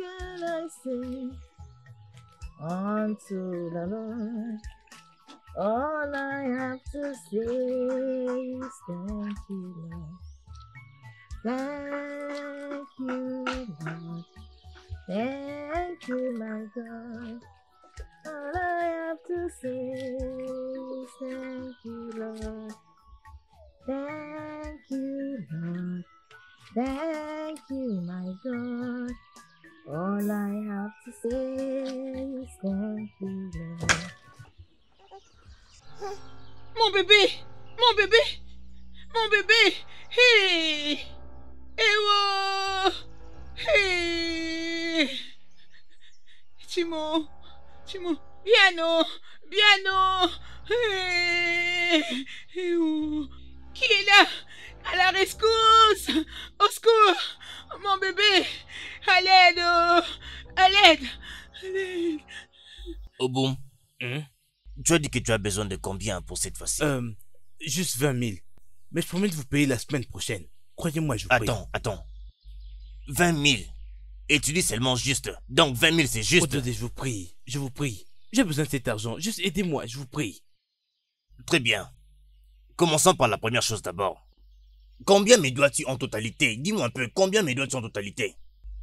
can I say unto the Lord? All I have to say is thank you, Lord. Thank you, Lord. Thank you, my God. All I have to say is thank you, Lord. Thank you, Lord. Thank you, my God. All I have to say is thank you, Lord. Mon bébé! Mon bébé! Mon bébé! Hey! Ewo! Hey! Timo! Timo! Piano! Piano! Hey! Ewo! Qui est là? À la rescousse! Au secours! Mon bébé! À l'aide! À l'aide! À l'aide! Obum, tu as dit que tu as besoin de combien pour cette fois-ci? Juste 20 000. Mais je promets de vous payer la semaine prochaine. Croyez-moi, je vous prie. Attends. 20 000. Et tu dis seulement juste. Donc 20 000, c'est juste. Ododé, je vous prie. J'ai besoin de cet argent. Juste aidez-moi, je vous prie. Très bien. Commençons par la première chose d'abord. Combien me dois-tu en totalité? Dis-moi un peu, combien me dois-tu en totalité?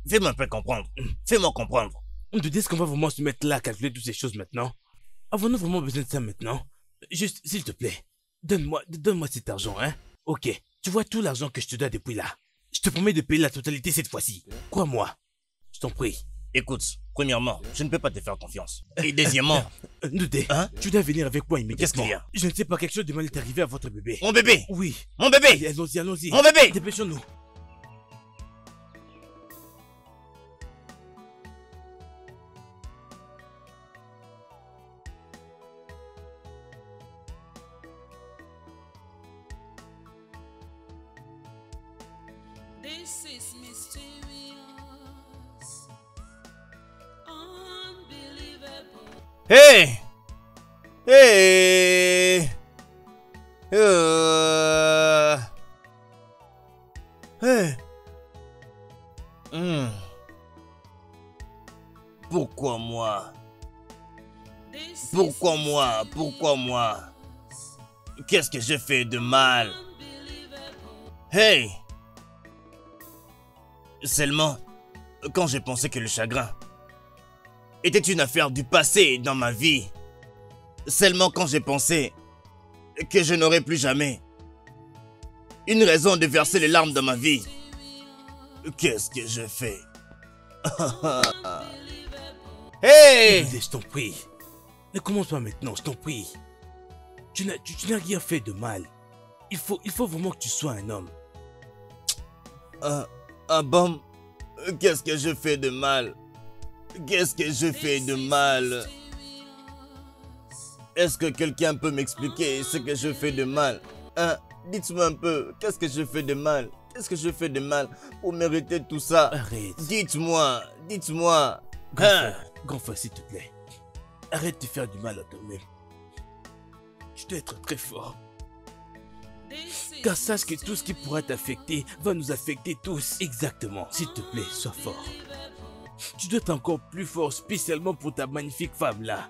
Fais-moi un peu comprendre. Fais-moi comprendre. Ododé, est-ce qu'on va vraiment se mettre là à calculer toutes ces choses maintenant? Avons-nous vraiment besoin de ça maintenant? Juste, s'il te plaît, donne-moi cet argent, hein? Ok, tu vois tout l'argent que je te dois depuis là. Je te promets de payer la totalité cette fois-ci. Crois-moi, je t'en prie. Écoute, premièrement, je ne peux pas te faire confiance. Et deuxièmement... Ndouté, hein? Tu dois venir avec moi immédiatement. Qu'est-ce qu'il y a? Je ne sais pas, quelque chose de mal est arrivé à votre bébé. Mon bébé? Oui. Mon bébé? Allez, allons-y. Mon bébé? Dépêchons-nous. This is mysterious, unbelievable. Hey! Hey! Pourquoi moi? Pourquoi moi? Qu'est-ce que j'ai fait de mal? Hey! Seulement, quand j'ai pensé que le chagrin était une affaire du passé dans ma vie, seulement quand j'ai pensé que je n'aurais plus jamais une raison de verser les larmes dans ma vie, qu'est-ce que je fais? Hey! Je t'en prie. Ne commence pas maintenant, je t'en prie. Tu n'as rien fait de mal. Il faut vraiment que tu sois un homme. Ah bon? Qu'est-ce que je fais de mal? Qu'est-ce que je fais de mal? Est-ce que quelqu'un peut m'expliquer ce que je fais de mal? Hein? Dites-moi un peu, qu'est-ce que je fais de mal? Qu'est-ce que je fais de mal pour mériter tout ça? Arrête. Dites-moi. Grand frère, s'il te plaît. Arrête de faire du mal à toi-même. Tu dois être très fort. Car sache que tout ce qui pourra t'affecter va nous affecter tous. Exactement. S'il te plaît, sois fort. Tu dois être encore plus fort, spécialement pour ta magnifique femme là.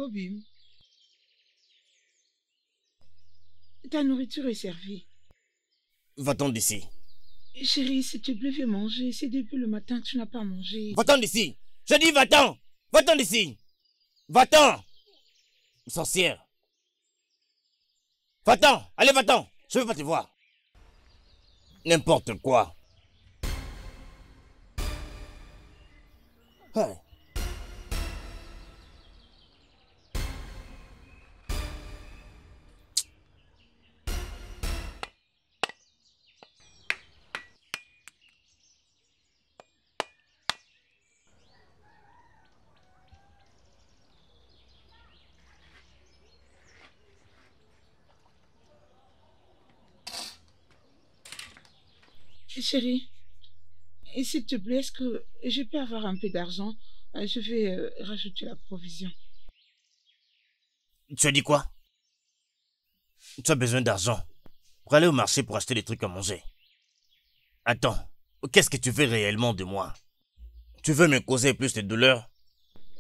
Obim, Ta nourriture est servie. Va-t'en d'ici. Chérie, s'il te plaît, viens manger. C'est depuis le matin que tu n'as pas mangé. Va-t'en d'ici. Je dis va-t'en. Va-t'en d'ici. Va-t'en. Sorcière. Va-t'en. Allez, va-t'en. Je veux pas te voir. N'importe quoi. Ouais. Chérie, et s'il te plaît, est-ce que je peux avoir un peu d'argent? Je vais rajouter la provision. Tu as dit quoi? Tu as besoin d'argent pour aller au marché pour acheter des trucs à manger. Attends, qu'est-ce que tu veux réellement de moi? Tu veux me causer plus de douleur?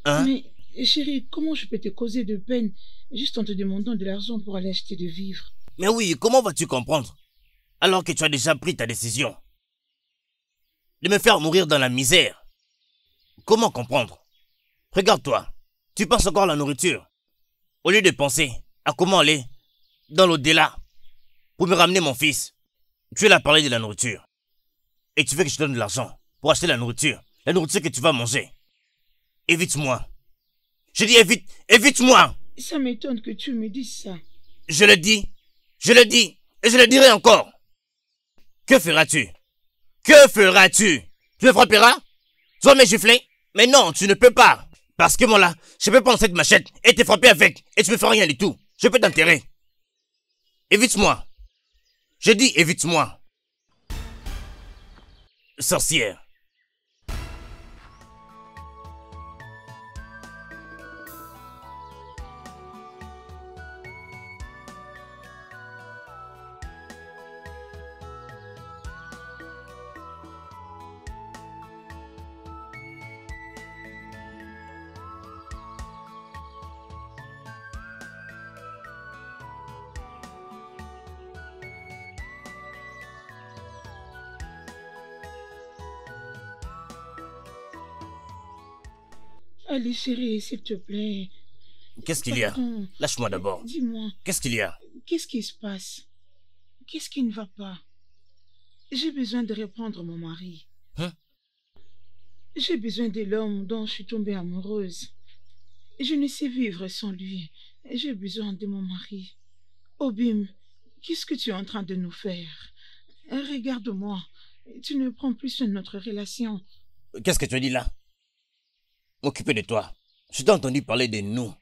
Hein? Mais chérie, comment je peux te causer de peine juste en te demandant de l'argent pour aller acheter de vivre? Mais oui, comment vas-tu comprendre? Alors que tu as déjà pris ta décision de me faire mourir dans la misère. Comment comprendre? Regarde-toi, tu penses encore à la nourriture. Au lieu de penser à comment aller dans l'au-delà pour me ramener mon fils, tu es là à parler de la nourriture. Et tu veux que je te donne de l'argent pour acheter la nourriture que tu vas manger. Évite-moi. Je dis évite-moi. Ça m'étonne que tu me dises ça. Je le dis, et je le dirai encore. Que feras-tu? Que feras-tu? Tu me frapperas? Tu vas me gifler? Mais non, tu ne peux pas. Parce que moi là, je peux prendre cette machette et te frapper avec. Et tu me feras rien du tout. Je peux t'enterrer. Évite-moi. Je dis évite-moi. Sorcière. Allez chérie, s'il te plaît. Qu'est-ce qu'il y a? Pardon. Lâche-moi d'abord. Dis-moi, Qu'est-ce qu'il y a? qu'est-ce qui se passe? Qu'est-ce qui ne va pas? J'ai besoin de reprendre mon mari. Hein? J'ai besoin de l'homme dont je suis tombée amoureuse. Je ne sais vivre sans lui. J'ai besoin de mon mari. Obim, qu'est-ce que tu es en train de nous faire? Regarde-moi. Tu ne prends plus sur notre relation. Qu'est-ce que tu as dit là? M'occuper de toi. Je t'ai entendu parler de nous.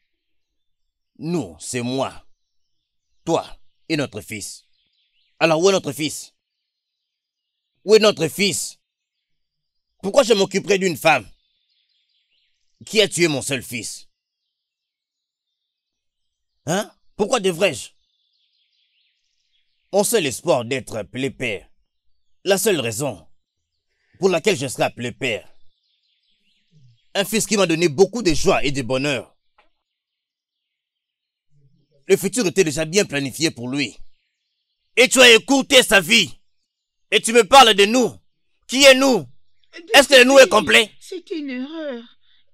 Nous, c'est moi, toi et notre fils. Alors où est notre fils? Où est notre fils? Pourquoi je m'occuperais d'une femme qui a tué mon seul fils? Hein? Pourquoi devrais-je? Mon seul espoir d'être appelé père, la seule raison pour laquelle je serai appelé père, un fils qui m'a donné beaucoup de joie et de bonheur. Le futur était déjà bien planifié pour lui. Et tu as écouté sa vie. Et tu me parles de nous. Qui est nous? Est-ce que le nous est complet? C'était une erreur.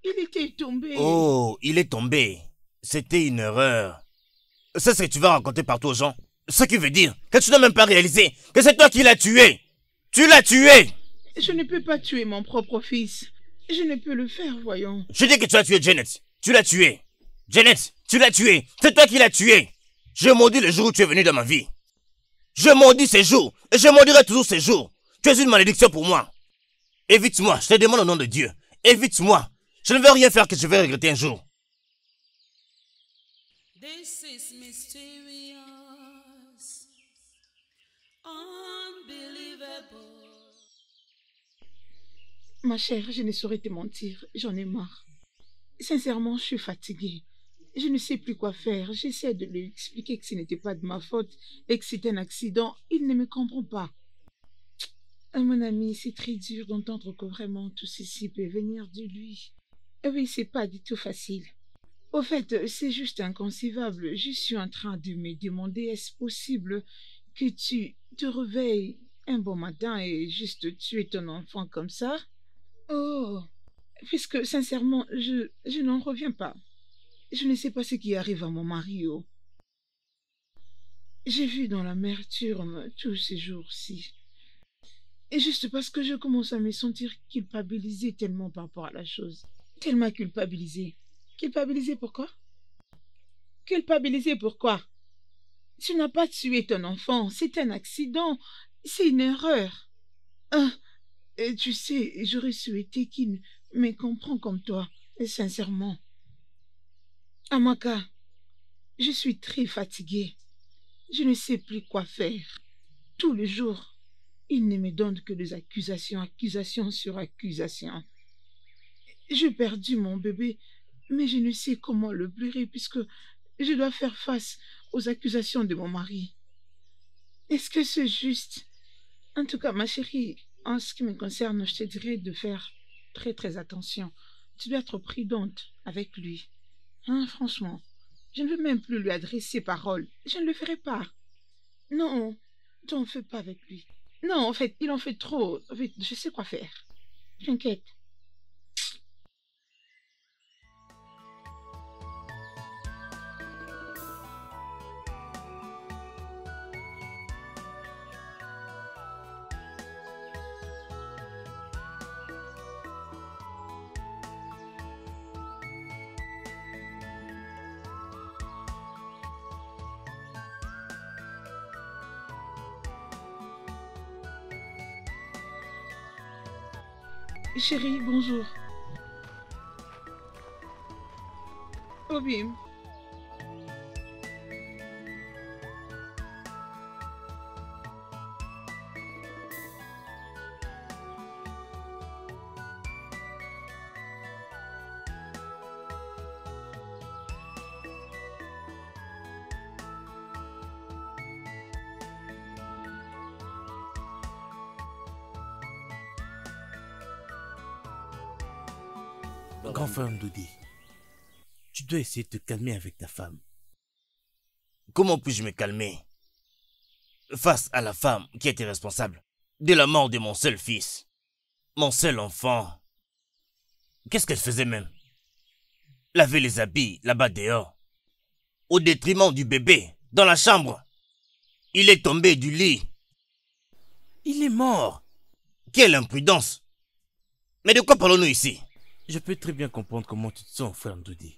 Il était tombé. Oh, il est tombé. C'était une erreur. C'est ce que tu vas raconter partout aux gens. Ce qui veut dire que tu n'as même pas réalisé que c'est toi qui l'as tué. Tu l'as tué. Je ne peux pas tuer mon propre fils. Je ne peux le faire, voyons. Je dis que tu as tué Janet. Tu l'as tué. Janet, tu l'as tué. C'est toi qui l'as tué. Je maudis le jour où tu es venu dans ma vie. Je maudis ces jours. Et je maudirai toujours ces jours. Tu es une malédiction pour moi. Évite-moi. Je te demande au nom de Dieu. Évite-moi. Je ne veux rien faire que je vais regretter un jour. This is mysterious. Unbelievable. Ma chère, je ne saurais te mentir. J'en ai marre. Sincèrement, je suis fatiguée. Je ne sais plus quoi faire. J'essaie de lui expliquer que ce n'était pas de ma faute et que c'était un accident. Il ne me comprend pas. Mon ami, c'est très dur d'entendre que vraiment tout ceci peut venir de lui. Oui, c'est pas du tout facile. Au fait, c'est juste inconcevable. Je suis en train de me demander, est-ce possible que tu te réveilles un bon matin et juste tuer ton enfant comme ça? Oh, puisque sincèrement, je n'en reviens pas. Je ne sais pas ce qui arrive à mon mari. Oh. J'ai vu dans l'amertume tous ces jours-ci. Et juste parce que je commence à me sentir culpabilisée tellement par rapport à la chose. Tellement culpabilisée. Culpabilisée pourquoi? Culpabilisée pourquoi? Tu n'as pas tué ton enfant. C'est un accident. C'est une erreur. Ah, et tu sais, j'aurais souhaité qu'il me comprenne comme toi. Et sincèrement. Amaka, je suis très fatiguée. Je ne sais plus quoi faire. Tous les jours, il ne me donne que des accusations, accusations sur accusations. J'ai perdu mon bébé, mais je ne sais comment le pleurer puisque je dois faire face aux accusations de mon mari. Est-ce que c'est juste? En tout cas, ma chérie, en ce qui me concerne, je te dirais de faire très très attention. Tu dois être prudente avec lui. Hein, franchement, je ne veux même plus lui adresser parole. Je ne le ferai pas. Non, t'en fais pas avec lui. Non, en fait, il en fait trop. En fait, je sais quoi faire. T'inquiète. Chérie, bonjour. Obim. Grand frère Ndoudi, tu dois essayer de te calmer avec ta femme. Comment puis-je me calmer face à la femme qui était responsable de la mort de mon seul fils, mon seul enfant? Qu'est-ce qu'elle faisait même? Laver les habits là-bas dehors, au détriment du bébé, dans la chambre. Il est tombé du lit. Il est mort. Quelle imprudence! Mais de quoi parlons-nous ici? Je peux très bien comprendre comment tu te sens, frère Ndoudi.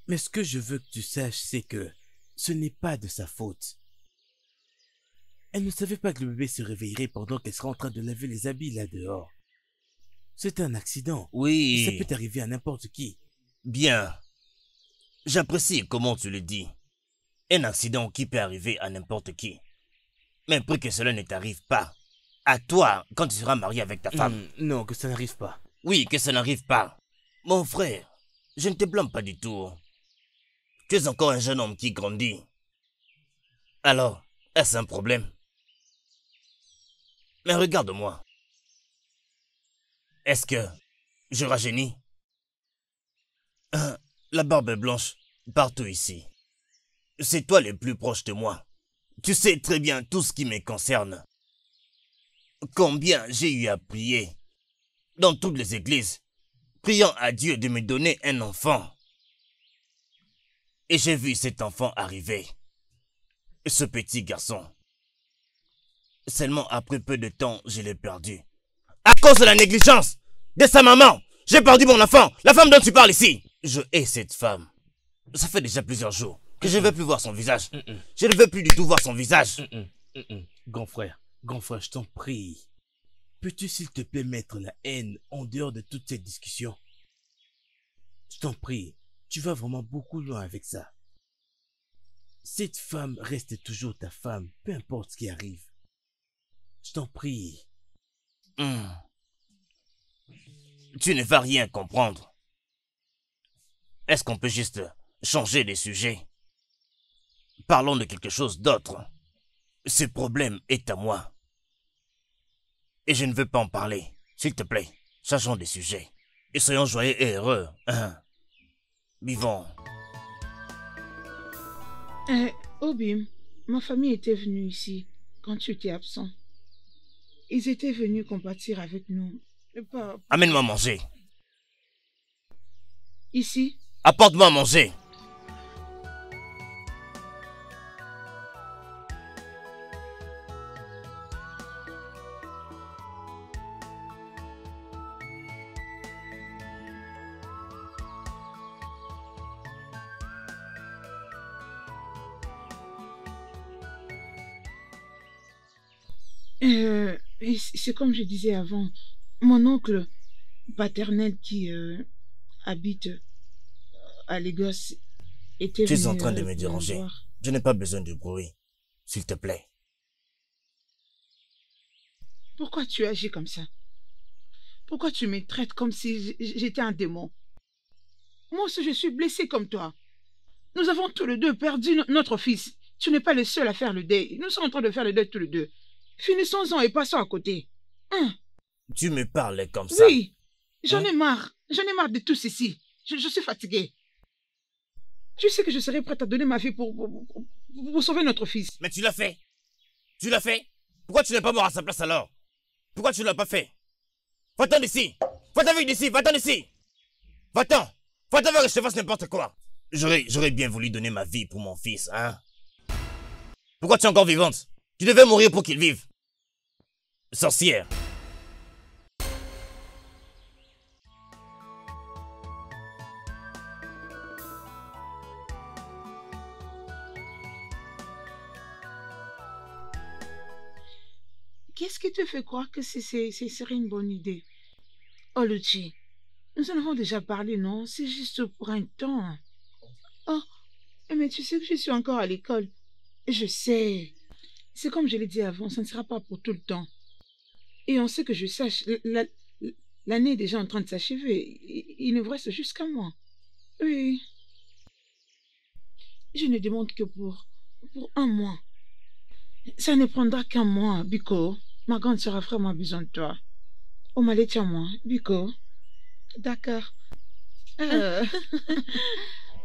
Mais ce que je veux que tu saches, c'est que ce n'est pas de sa faute. Elle ne savait pas que le bébé se réveillerait pendant qu'elle serait en train de laver les habits là dehors. C'est un accident. Oui. Et ça peut arriver à n'importe qui. Bien. J'apprécie comment tu le dis. Un accident qui peut arriver à n'importe qui. Mais pour que cela ne t'arrive pas, à toi, quand tu seras marié avec ta femme. Non, que ça n'arrive pas. Oui, que ça n'arrive pas. Mon frère, je ne te blâme pas du tout. Tu es encore un jeune homme qui grandit. Alors, est-ce un problème? Mais regarde-moi. Est-ce que je rajeunis? La barbe est blanche partout ici. C'est toi le plus proche de moi. Tu sais très bien tout ce qui me concerne. Combien j'ai eu à prier dans toutes les églises, priant à Dieu de me donner un enfant. Et j'ai vu cet enfant arriver. Ce petit garçon. Seulement après peu de temps, je l'ai perdu. À cause de la négligence de sa maman, j'ai perdu mon enfant, la femme dont tu parles ici. Je hais cette femme. Ça fait déjà plusieurs jours que je ne veux plus voir son visage. Je ne veux plus du tout voir son visage. Grand frère, je t'en prie. Peux-tu s'il te plaît mettre la haine en dehors de toute cette discussion? Je t'en prie, tu vas vraiment beaucoup loin avec ça. Cette femme reste toujours ta femme, peu importe ce qui arrive. Je t'en prie. Tu ne vas rien comprendre. Est-ce qu'on peut juste changer de sujet? Parlons de quelque chose d'autre. Ce problème est à moi. Et je ne veux pas en parler. S'il te plaît, changeons de sujet. Et soyons joyeux et heureux. vivons. Obim, ma famille était venue ici quand tu étais absent. Ils étaient venus compatir avec nous. Amène-moi à manger. Ici? Apporte-moi à manger. C'est comme je disais avant, mon oncle paternel qui habite à Lagos était Tu es venu en train de me me déranger. voir. Je n'ai pas besoin de bruit. S'il te plaît. Pourquoi tu agis comme ça? Pourquoi tu me traites comme si j'étais un démon? Moi aussi, je suis blessée comme toi. Nous avons tous les deux perdu notre fils. Tu n'es pas le seul à faire le deuil. Nous sommes en train de faire le deuil tous les deux. Finissons-en et passons à côté. Tu me parles comme ça? Oui, j'en ai marre. J'en ai marre de tout ceci. Je suis fatiguée. Tu sais que je serais prête à donner ma vie pour sauver notre fils. Mais tu l'as fait. Tu l'as fait. Pourquoi tu n'es pas mort à sa place alors? Pourquoi tu ne l'as pas fait? Va-t'en d'ici. Va-t'en d'ici. Va-t'en d'ici. Va-t'en. Va-t'en que je te fasse n'importe quoi. J'aurais bien voulu donner ma vie pour mon fils, hein? Pourquoi tu es encore vivante? Tu devais mourir pour qu'il vive. Sorcière. Qu'est-ce qui te fait croire que ce serait une bonne idée? Oh, Luchi, nous en avons déjà parlé, non? C'est juste pour un temps. Oh, mais tu sais que je suis encore à l'école. Je sais. C'est comme je l'ai dit avant, ça ne sera pas pour tout le temps. Et on sait que je sache, l'année est déjà en train de s'achever. Il ne vous reste jusqu'à moi. Oui. Je ne demande que pour un mois. Ça ne prendra qu'un mois, Biko. Ma grande sœur a vraiment besoin de toi. Oh, Malé, tiens-moi, Biko. D'accord.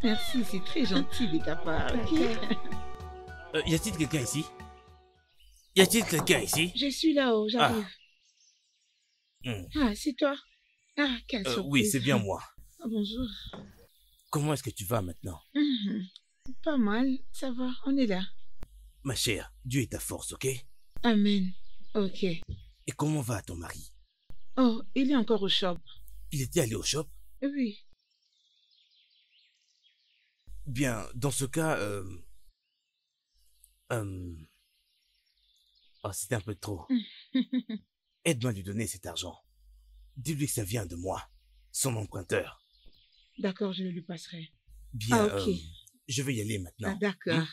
Merci, c'est très gentil de ta part. Y a-t-il quelqu'un ici? Y a-t-il quelqu'un ici? Je suis là-haut, j'arrive. Ah, c'est toi? Ah, quelle surprise. Oui, c'est bien moi. Ah, bonjour. Comment est-ce que tu vas maintenant? Pas mal, ça va, on est là. Ma chère, Dieu est ta force, ok? Amen. Ok. Et comment va ton mari? Oh, il est encore au shop. Il était allé au shop? Oui. Bien, dans ce cas, oh, c'était un peu trop. Aide-moi à lui donner cet argent. Dis-lui que ça vient de moi, son emprunteur. D'accord, je le lui passerai. Bien, ah, ok. Je vais y aller maintenant. Ah, d'accord.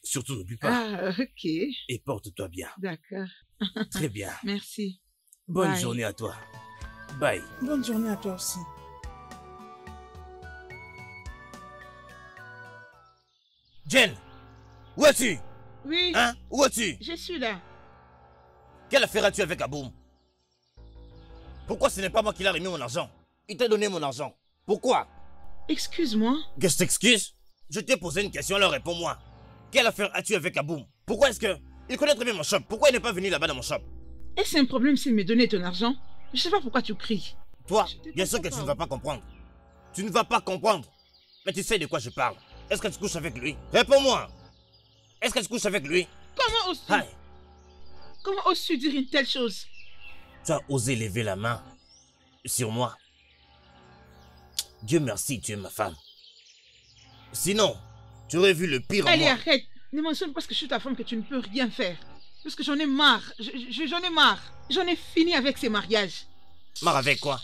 Surtout n'oublie pas. Ah, ok. Et porte-toi bien. D'accord. Très bien. Merci. Bonne Bye. journée à toi. Bye. Bonne journée à toi aussi. Jen, où es-tu? Oui. Hein? Où es-tu? Je suis là. Quelle affaire as-tu avec Aboum? Pourquoi ce n'est pas moi qui l'ai remis mon argent? Il t'a donné mon argent. Pourquoi? Excuse-moi. Que je t'excuse? Je t'ai posé une question, alors réponds-moi. Quelle affaire as-tu avec Aboum? Pourquoi est-ce que... Il connaît très bien mon shop. Pourquoi il n'est pas venu là-bas dans mon shop? Est-ce un problème s'il me donnait ton argent? Je sais pas pourquoi tu cries. Toi, bien sûr que tu ne vas pas comprendre. Tu ne vas pas comprendre. Mais tu sais de quoi je parle. Est-ce que tu couches avec lui? Réponds-moi. Est-ce que tu couches avec lui? Comment oses-tu? Aïe. Comment oses-tu dire une telle chose? Tu as osé lever la main sur moi. Dieu merci, tu es ma femme. Sinon, tu aurais vu le pire en Allez, moi. arrête. Ne mentionne pas que je suis ta femme que tu ne peux rien faire. Parce que j'en ai marre. J'en ai marre. J'en ai fini avec ces mariages. Marre avec quoi?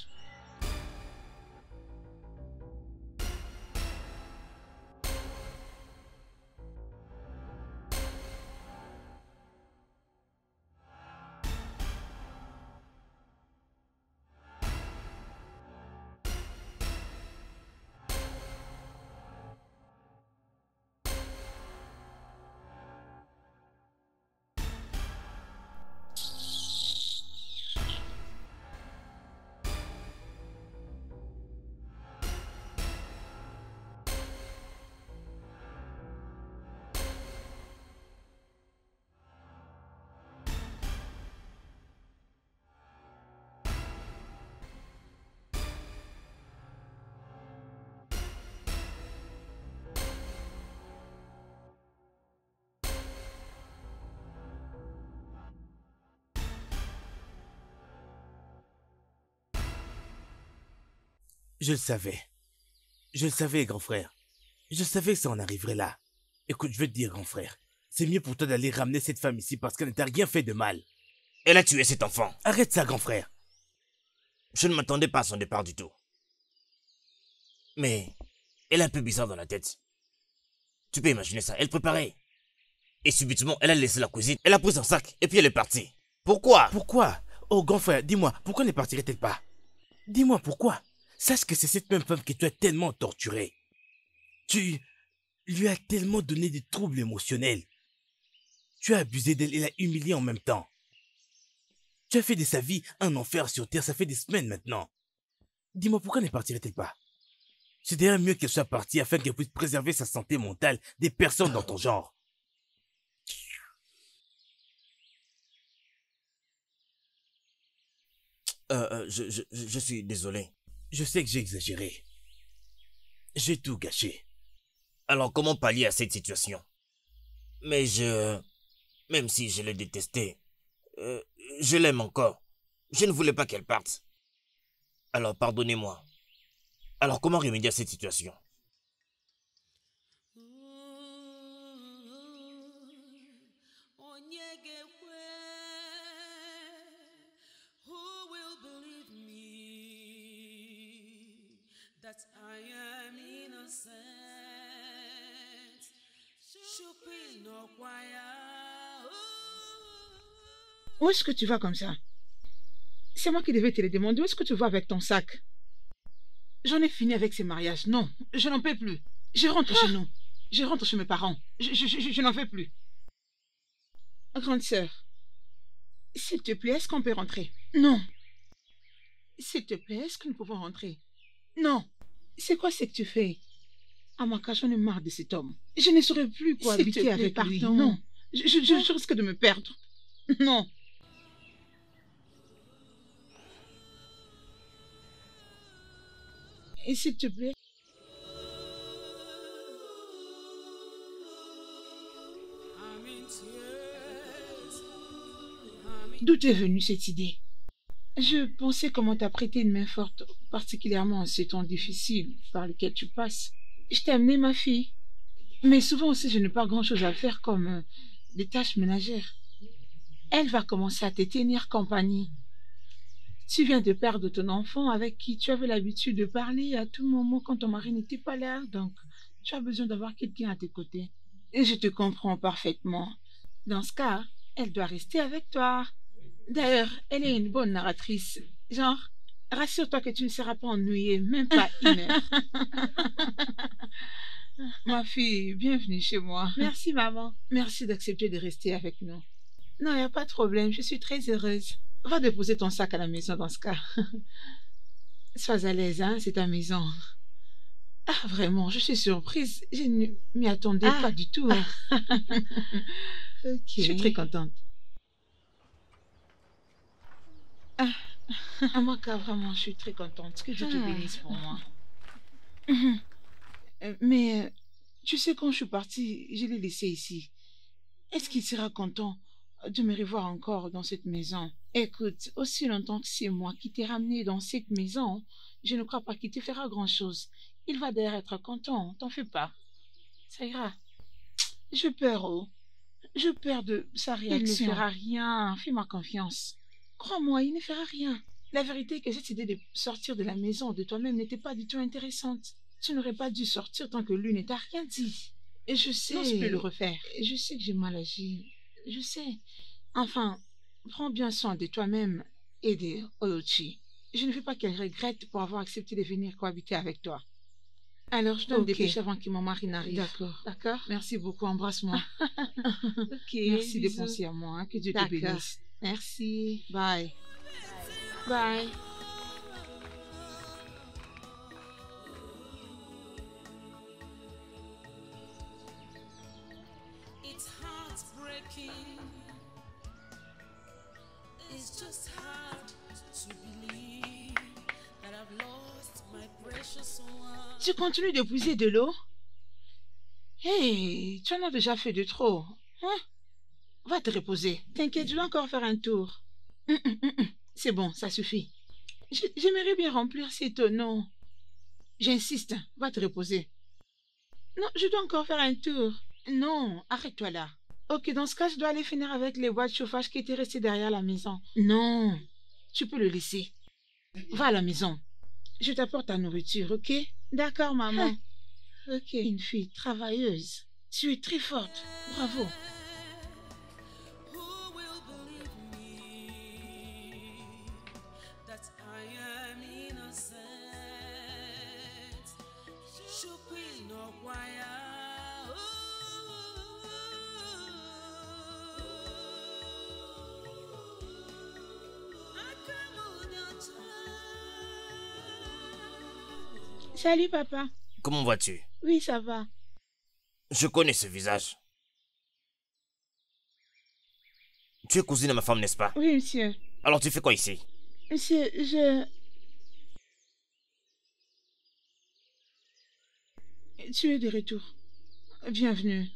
Je le savais. Je le savais, grand frère. Je savais que ça en arriverait là. Écoute, je veux te dire, grand frère, c'est mieux pour toi d'aller ramener cette femme ici parce qu'elle ne t'a rien fait de mal. Elle a tué cet enfant. Arrête ça, grand frère. Je ne m'attendais pas à son départ du tout. Mais elle est un peu bizarre dans la tête. Tu peux imaginer ça, elle préparait. Et subitement, elle a laissé la cuisine, elle a pris son sac et puis elle est partie. Pourquoi? Pourquoi? Oh, grand frère, dis-moi, pourquoi ne partirait-elle pas? Dis-moi pourquoi. Sache que c'est cette même femme que tu as tellement torturée. Tu lui as tellement donné des troubles émotionnels. Tu as abusé d'elle et l'as humiliée en même temps. Tu as fait de sa vie un enfer sur terre, ça fait des semaines maintenant. Dis-moi pourquoi ne partirait-elle pas? C'est d'ailleurs mieux qu'elle soit partie afin qu'elle puisse préserver sa santé mentale des personnes dans ton genre. Je suis désolé. Je sais que j'ai exagéré. J'ai tout gâché. Alors comment pallier à cette situation? Mais même si je l'ai détestée, je l'aime encore. Je ne voulais pas qu'elle parte. Alors pardonnez-moi. Alors comment remédier à cette situation? Où est-ce que tu vas comme ça? C'est moi qui devais te le demander. Où est-ce que tu vas avec ton sac? J'en ai fini avec ces mariages. Non, je n'en peux plus. Je rentre chez nous. Je rentre chez mes parents. Je n'en fais plus. Grande sœur, s'il te plaît, est-ce qu'on peut rentrer? Non. S'il te plaît, est-ce que nous pouvons rentrer? Non. C'est quoi ce que tu fais? Amaka, j'en ai marre de cet homme. Je ne saurais plus quoi habiter avec lui. Non. Je risque de me perdre. Non. Et s'il te plaît. D'où est venue cette idée? Je pensais comment t'as prêté une main forte, particulièrement en ces temps difficiles par lesquels tu passes. Je t'ai amené ma fille. Mais souvent aussi, je n'ai pas grand-chose à faire comme des tâches ménagères. Elle va commencer à te tenir compagnie. Tu viens de perdre ton enfant avec qui tu avais l'habitude de parler à tout moment quand ton mari n'était pas là. Donc, tu as besoin d'avoir quelqu'un à tes côtés. Et je te comprends parfaitement. Dans ce cas, elle doit rester avec toi. D'ailleurs, elle est une bonne narratrice. Genre, rassure-toi que tu ne seras pas ennuyée, même pas une heure. Ma fille, bienvenue chez moi. Merci, maman. Merci d'accepter de rester avec nous. Non, il n'y a pas de problème. Je suis très heureuse. Va déposer ton sac à la maison dans ce cas. Sois à l'aise, hein, c'est ta maison. Ah, vraiment, je suis surprise. Je ne m'y attendais pas du tout. Hein. Ok. Je suis très contente. Amaka, vraiment, je suis très contente. Que Dieu te bénisse pour moi. Mais, tu sais, quand je suis partie, je l'ai laissé ici. Est-ce qu'il sera content de me revoir encore dans cette maison? Écoute, aussi longtemps que c'est moi qui t'ai ramené dans cette maison, je ne crois pas qu'il te fera grand-chose. Il va d'ailleurs être content, t'en fais pas. Ça ira. Je peur, oh. Je peur de sa réaction. Il ne fera rien, fais-moi confiance. Crois-moi, il ne fera rien. La vérité est que cette idée de sortir de la maison de toi-même n'était pas du tout intéressante. Tu n'aurais pas dû sortir tant que lui ne t'a rien dit. Et je sais... Non, je peux le refaire. Je sais que j'ai mal agi. Je sais. Enfin, prends bien soin de toi-même et de Olochi. Je ne veux pas qu'elle regrette pour avoir accepté de venir cohabiter avec toi. Alors, je dois me dépêcher avant que mon mari n'arrive. D'accord. D'accord. Merci beaucoup, embrasse-moi. Ok. Merci de penser à moi, hein. Que Dieu te bénisse. Merci. Bye. Bye. It's heartbreaking. It's just hard to believe that I've lost my precious one. Tu continues de puiser de l'eau? Hey, tu en as déjà fait de trop. Hein? Va te reposer. T'inquiète, je dois encore faire un tour. C'est bon, ça suffit. J'aimerais bien remplir ces tonneaux. J'insiste, va te reposer. Non, je dois encore faire un tour. Non, arrête-toi là. Ok, dans ce cas, je dois aller finir avec les boîtes de chauffage qui étaient restées derrière la maison. Non, tu peux le laisser. Va à la maison. Je t'apporte ta nourriture, ok? D'accord, maman. Ok, une fille travailleuse. Tu es très forte. Bravo. Who will believe me that I am innocent? Shukwi no kwaya. Salut, papa. Comment vas-tu? Oui, ça va. Je connais ce visage. Tu es cousine de ma femme, n'est-ce pas? Oui, monsieur. Alors tu fais quoi ici? Monsieur, Tu es de retour. Bienvenue.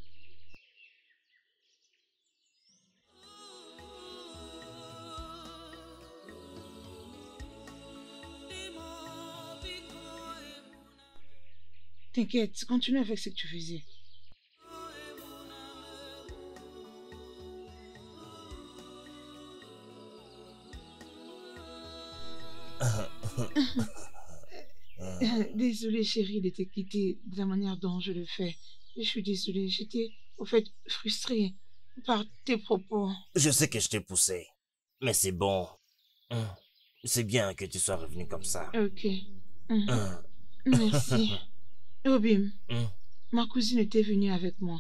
T'inquiète, continue avec ce que tu faisais. Désolée, chérie, de te quitter de la manière dont je le fais. Je suis désolée, j'étais, au fait, frustrée par tes propos. Je sais que je t'ai poussé, mais c'est bon. C'est bien que tu sois revenu comme ça. Ok. Merci. Obim, ma cousine était venue avec moi.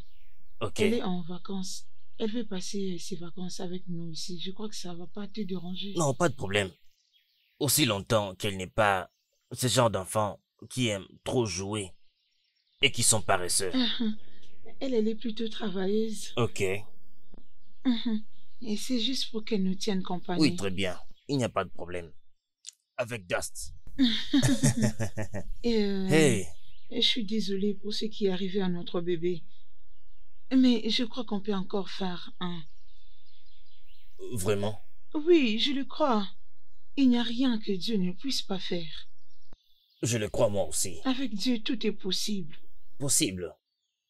Ok. Elle est en vacances. Elle veut passer ses vacances avec nous ici. Je crois que ça va pas te déranger. Non, pas de problème. Aussi longtemps qu'elle n'est pas ce genre d'enfant qui aime trop jouer et qui sont paresseux. Elle est plutôt travailleuse. Ok. Et c'est juste pour qu'elle nous tienne compagnie. Oui, très bien. Il n'y a pas de problème. Avec Dust. Hey. Je suis désolée pour ce qui est arrivé à notre bébé. Mais je crois qu'on peut encore faire un. Vraiment? Oui, je le crois. Il n'y a rien que Dieu ne puisse pas faire. Je le crois moi aussi. Avec Dieu, tout est possible. Possible.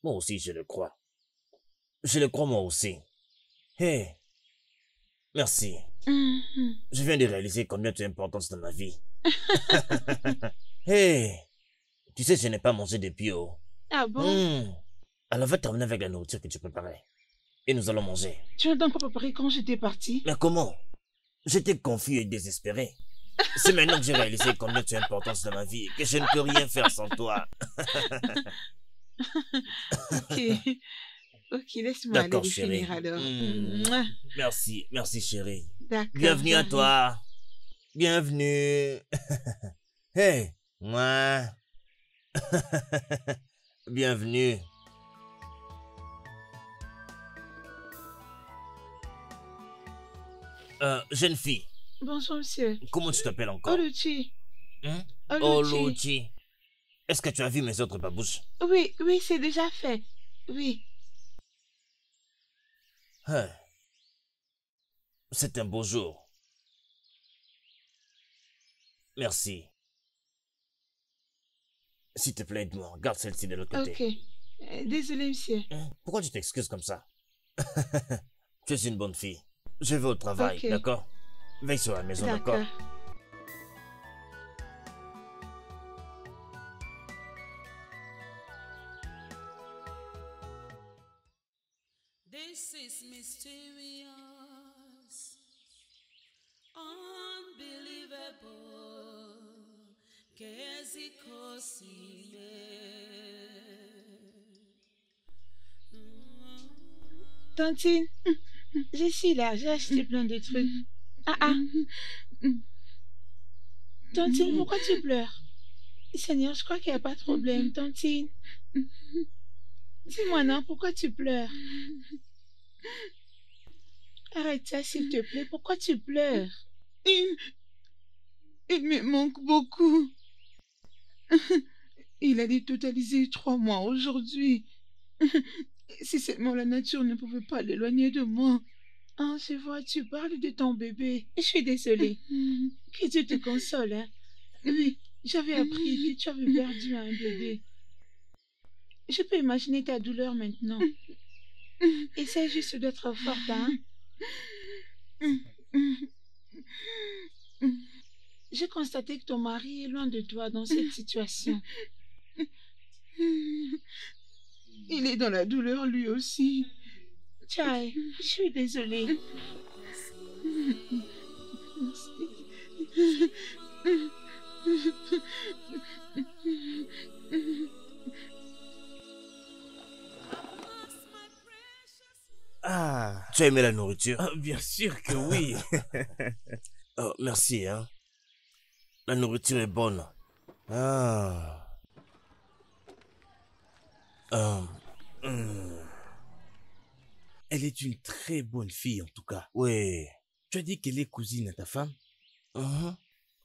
Moi aussi, je le crois. Je le crois moi aussi. Hey. Merci. Je viens de réaliser combien tu es importante dans ma vie. Hey. Tu sais, je n'ai pas mangé depuis haut. Ah bon? Alors va terminer avec la nourriture que tu préparais. Et nous allons manger. Tu n'as donc pas préparé quand j'étais partie? Mais comment? J'étais confus et désespéré. C'est maintenant que j'ai réalisé combien tu es importante dans ma vie, que je ne peux rien faire sans toi. Ok. Ok, laisse-moi aller D'accord, le chérie. finir alors. Merci, merci chérie. D'accord. Bienvenue à toi. Bienvenue. Hey, moi. Bienvenue. Jeune fille. Bonjour, monsieur. Comment tu t'appelles encore? Oluchi. Oluchi. Oluchi. Est-ce que tu as vu mes autres babouches? Oui, oui, c'est déjà fait. Oui. C'est un beau jour. Merci. S'il te plaît, aide-moi. Garde celle-ci de l'autre côté. Ok. Désolé, monsieur. Pourquoi tu t'excuses comme ça? Tu es une bonne fille. Je vais au travail, Ok. d'accord? Veille sur la maison, d'accord? This is mysterious, unbelievable. Tantine, je suis là, j'ai acheté plein de trucs. Tantine, pourquoi tu pleures? Seigneur, je crois qu'il n'y a pas de problème, Tantine. Dis-moi non, pourquoi tu pleures? Arrête ça, s'il te plaît, pourquoi tu pleures? Il me manque beaucoup. Il a dit totaliser 3 mois aujourd'hui. Si seulement la nature ne pouvait pas l'éloigner de moi. Ah, je vois, tu parles de ton bébé. Je suis désolée. Que Dieu te console, hein. Oui, J'avais appris que tu avais perdu un bébé. Je peux imaginer ta douleur maintenant. Essaie juste d'être forte, hein? J'ai constaté que ton mari est loin de toi dans cette situation. Il est dans la douleur lui aussi. Tiens, je suis désolée. Tu as aimé la nourriture? Ah, bien sûr que oui. Oh, merci, hein. La nourriture est bonne. Ah. Elle est une très bonne fille en tout cas. Oui. Tu as dit qu'elle est cousine à ta femme?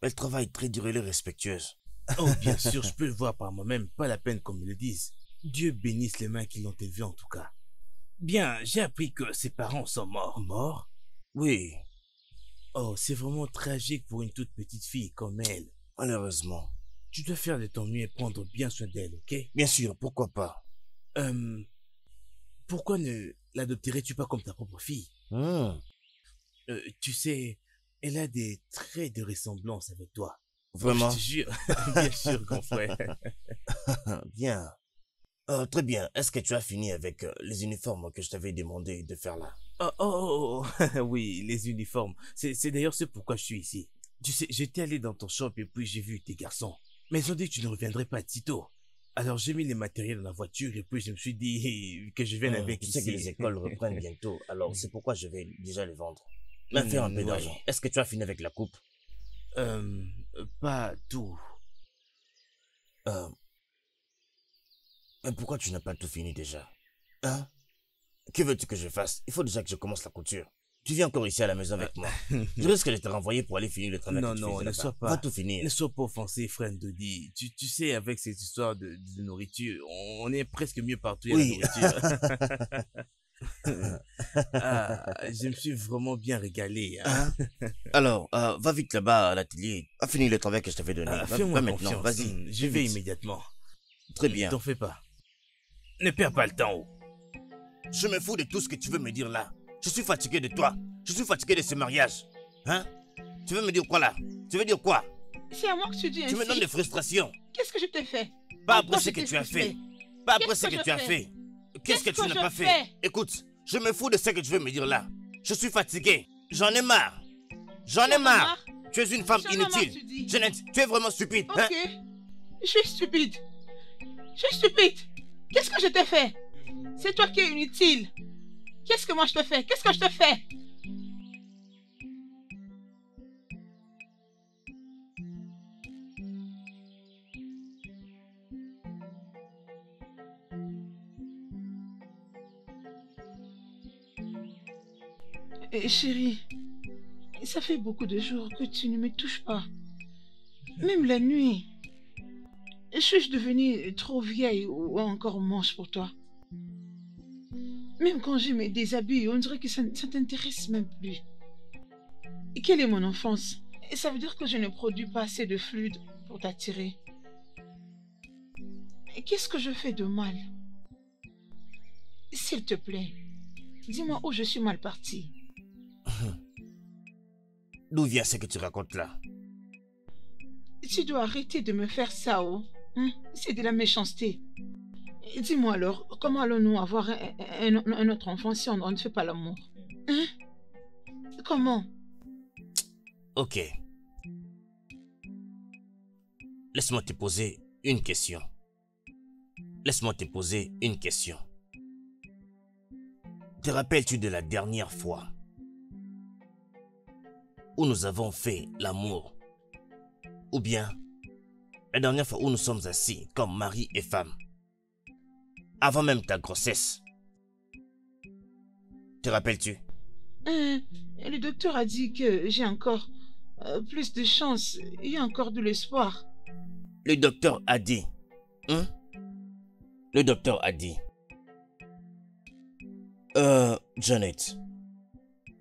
Elle travaille très dur et elle est respectueuse. Oh, bien sûr, je peux le voir par moi-même. Pas la peine qu'on me le dise. Dieu bénisse les mains qui l'ont élevée en tout cas. Bien, j'ai appris que ses parents sont morts. Morts? Oui, Oh, c'est vraiment tragique pour une toute petite fille comme elle. malheureusement. Tu dois faire de ton mieux et prendre bien soin d'elle, ok? Bien sûr, pourquoi pas? Pourquoi ne l'adopterais-tu pas comme ta propre fille? Tu sais, elle a des traits de ressemblance avec toi. Vraiment? Je te jure. Bien sûr, grand frère. Bien. Très bien. Est-ce que tu as fini avec les uniformes que je t'avais demandé de faire là? Oui, les uniformes. C'est d'ailleurs ce pourquoi je suis ici. Tu sais, j'étais allé dans ton shop et puis j'ai vu tes garçons. Mais ils ont dit que tu ne reviendrais pas si tôt. Alors j'ai mis les matériels dans la voiture et puis je me suis dit que je vienne avec Tu ici. sais que les écoles reprennent bientôt, alors c'est pourquoi je vais déjà les vendre. Mais faire un peu ouais. d'argent. Est-ce que tu as fini avec la coupe? Pas tout. Mais pourquoi tu n'as pas tout fini déjà? Hein? Que veux-tu que je fasse? Il faut déjà que je commence la couture. Tu viens encore ici à la maison avec moi. Je risque de te renvoyer pour aller finir le travail que tu Non, faisais ne là-bas. sois pas. Va tout finir. Ne sois pas offensé, frère Dodi. Tu sais, avec cette histoire de nourriture, on est presque mieux partout à la Oui. nourriture. Je me suis vraiment bien régalé. Hein? Alors, va vite là-bas à l'atelier. Va finir le travail que je t'avais donné. Va Fais-moi maintenant, confiance. vas-y. Je vais vite. immédiatement. Très bien. T'en fais pas. Ne perds pas le temps. Je me fous de tout ce que tu veux me dire là. Je suis fatigué de toi. Je suis fatigué de ce mariage. Hein? Tu veux me dire quoi là? Tu veux dire quoi? C'est à moi que tu dis ainsi. Tu me donnes des frustrations. Qu'est-ce que je t'ai fait? Pas En après quoi ce je que t'ai tu as frustré? fait. Pas après Qu'est-ce ce que que je tu as fais? fait. Qu'est-ce que tu n'as je pas fais? fait? Écoute, je me fous de ce que tu veux me dire là. Je suis fatigué. J'en ai marre. J'en ai marre. Tu es une femme J'en ai marre, inutile. tu dis. Jeannette, tu es vraiment stupide. Hein? Ok. Je suis stupide. Je suis stupide. Qu'est-ce que je t'ai fait? C'est toi qui es inutile. Qu'est-ce que moi je te fais? Qu'est-ce que je te fais? Chérie, ça fait beaucoup de jours que tu ne me touches pas. Même la nuit. Suis-je devenue trop vieille ou encore moche pour toi? Même quand je me déshabille, on dirait que ça ne t'intéresse même plus. Et quelle est mon enfance? Et ça veut dire que je ne produis pas assez de fluide pour t'attirer. Et qu'est-ce que je fais de mal? S'il te plaît, dis-moi où je suis mal partie. D'où vient ce que tu racontes là? Tu dois arrêter de me faire ça, oh. C'est de la méchanceté. Dis-moi alors, comment allons-nous avoir un autre enfant si on ne fait pas l'amour? Hein? Comment? Ok. Laisse-moi te poser une question. Laisse-moi te poser une question. Te rappelles-tu de la dernière fois où nous avons fait l'amour? Ou bien la dernière fois où nous sommes assis comme mari et femme? Avant même ta grossesse. Te rappelles-tu? Le docteur a dit que j'ai encore plus de chance. Il y a encore de l'espoir. Le docteur a dit. Le docteur a dit. Janet,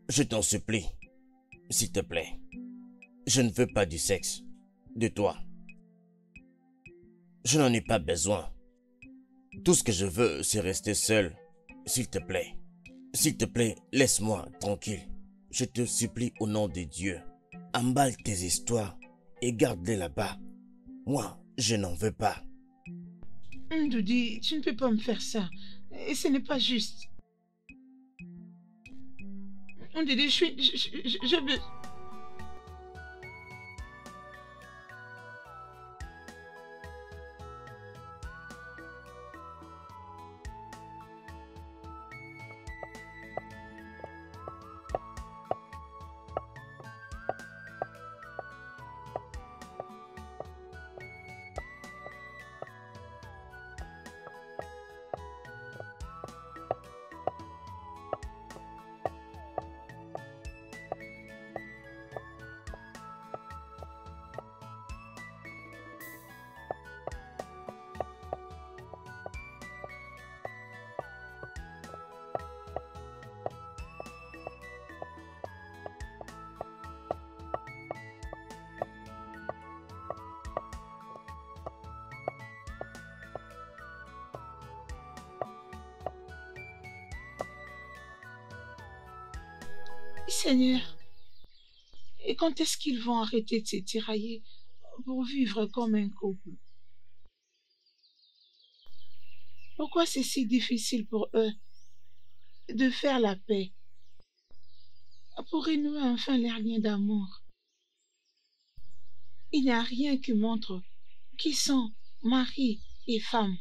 je t'en supplie, s'il te plaît. Je ne veux pas du sexe de toi. Je n'en ai pas besoin. Tout ce que je veux, c'est rester seul. S'il te plaît. S'il te plaît, laisse-moi tranquille. Je te supplie au nom de Dieu. Emballe tes histoires et garde-les là-bas. Moi, je n'en veux pas. Ndoudi, tu ne peux pas me faire ça. Et ce n'est pas juste. Ndoudi, je veux... Seigneur, et quand est-ce qu'ils vont arrêter de se tirailler pour vivre comme un couple? Pourquoi c'est si difficile pour eux de faire la paix, pour renouer enfin leur lien d'amour? Il n'y a rien qui montre qui sont mari et femme.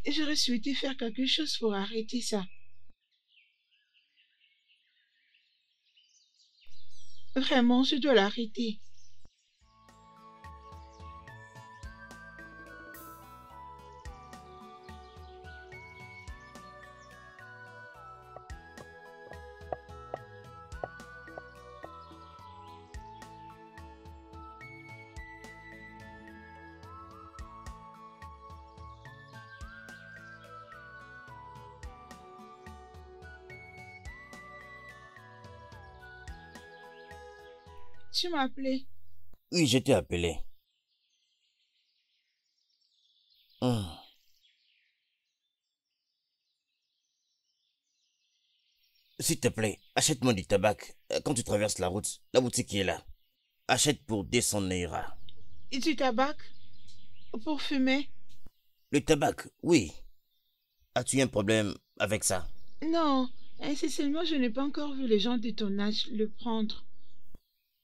J'aurais souhaité faire quelque chose pour arrêter ça. Vraiment, je dois l'arrêter. Tu m'as appelé? Oui, je t'ai appelé. S'il te plaît, achète-moi du tabac. Quand tu traverses la route, la boutique qui est là. Achète pour 200 Naira. Et du tabac? Pour fumer? Le tabac, oui. As-tu un problème avec ça? Non, c'est seulement je n'ai pas encore vu les gens de ton âge le prendre.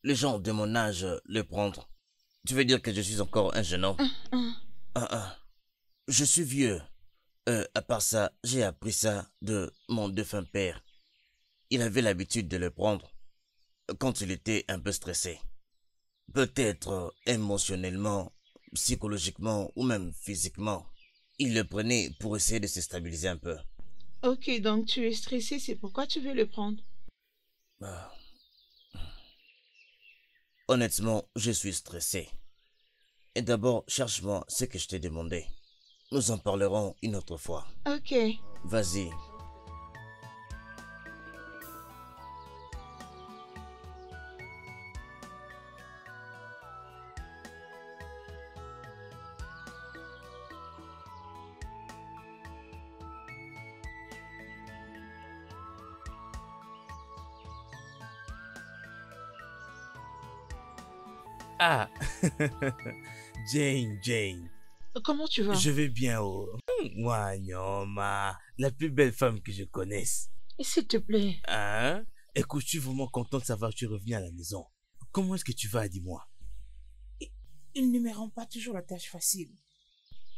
Les gens de mon âge le prendre. Tu veux dire que je suis encore un jeune homme? Je suis vieux. À part ça, j'ai appris ça de mon défunt père. Il avait l'habitude de le prendre quand il était un peu stressé. Peut-être émotionnellement, psychologiquement ou même physiquement. Il le prenait pour essayer de se stabiliser un peu. Ok, donc tu es stressé, c'est pourquoi tu veux le prendre. Honnêtement, je suis stressé. Et d'abord, cherche-moi ce que je t'ai demandé. Nous en parlerons une autre fois. Ok. Vas-y. Ah, Jane. Comment tu vas? Je vais bien, oh. Moi, Nyoma, la plus belle femme que je connaisse. Et s'il te plaît. Hein? Écoute, je suis vraiment content de savoir que tu reviens à la maison. Comment est-ce que tu vas, dis-moi? Il ne me rend pas toujours la tâche facile.